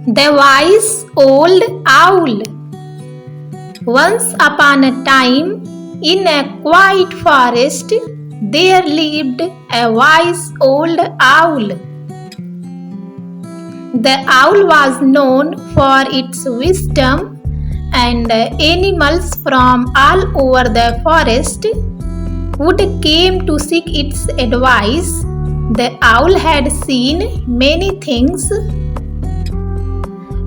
The Wise Old Owl. Once upon a time, in a quiet forest, there lived a wise old owl. The owl was known for its wisdom, and animals from all over the forest would came to seek its advice. The owl had seen many things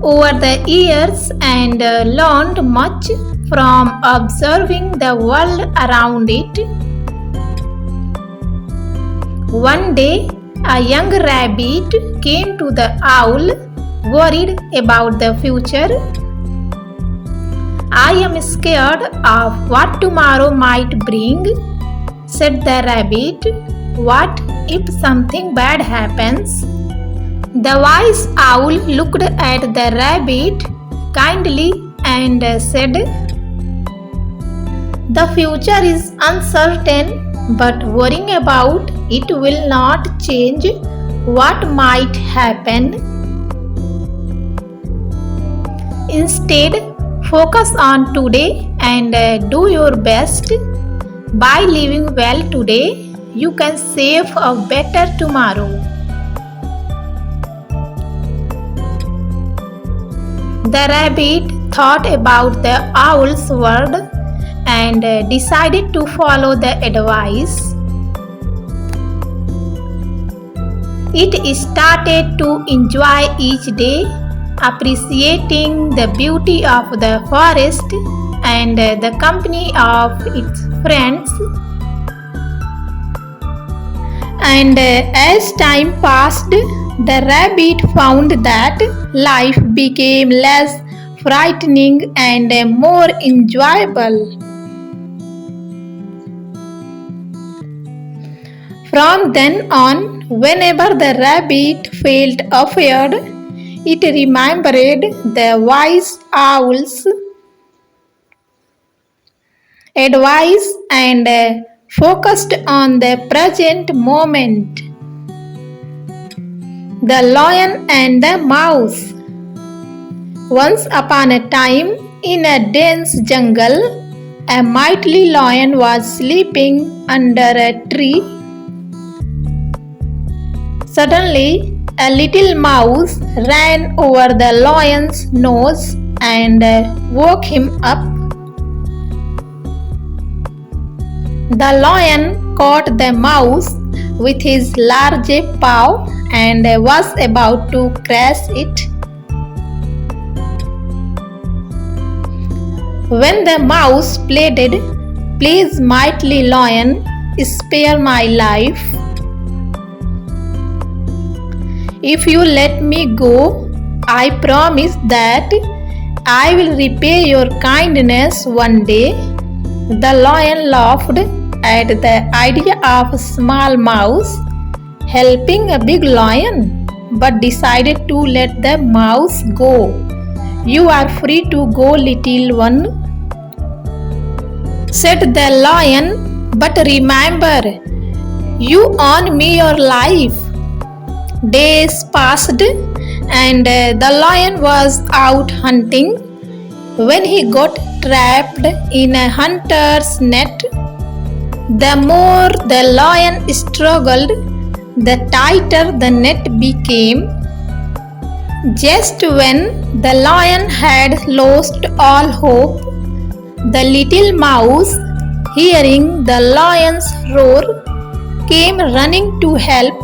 over the years and learned much from observing the world around it. One day, a young rabbit came to the owl, worried about the future. "I am scared of what tomorrow might bring," said the rabbit. "What if something bad happens?" The wise owl looked at the rabbit kindly and said, "The future is uncertain, but worrying about it will not change what might happen. Instead, focus on today and do your best. By living well today, you can save a better tomorrow." The rabbit thought about the owl's word and decided to follow the advice. It started to enjoy each day, appreciating the beauty of the forest and the company of its friends. And as time passed, the rabbit found that life became less frightening and more enjoyable. From then on, whenever the rabbit felt afraid, it remembered the wise owl's advice and focused on the present moment. The Lion and the Mouse. Once upon a time, in a dense jungle, a mighty lion was sleeping under a tree. Suddenly, a little mouse ran over the lion's nose and woke him up. The lion caught the mouse with his large paw and was about to crush it. When the mouse pleaded, "Please, mighty lion, spare my life. If you let me go, I promise that I will repay your kindness one day." The lion laughed at the idea of a small mouse helping a big lion, but decided to let the mouse go. "You are free to go, little one," said the lion, "but remember, you owe me your life." Days passed and the lion was out hunting when he got trapped in a hunter's net. The more the lion struggled, the tighter the net became. Just when the lion had lost all hope, the little mouse, hearing the lion's roar, came running to help.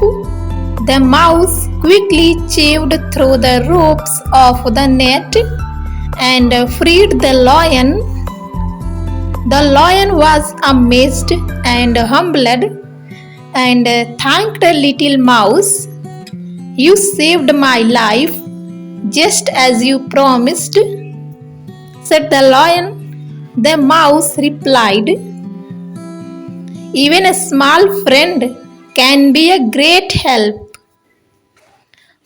The mouse quickly chewed through the ropes of the net and freed the lion. The lion was amazed and humbled and thanked the little mouse. "You saved my life, just as you promised," said the lion. The mouse replied, "Even a small friend can be a great help."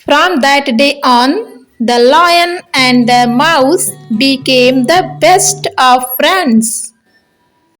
From that day on, the lion and the mouse became the best of friends.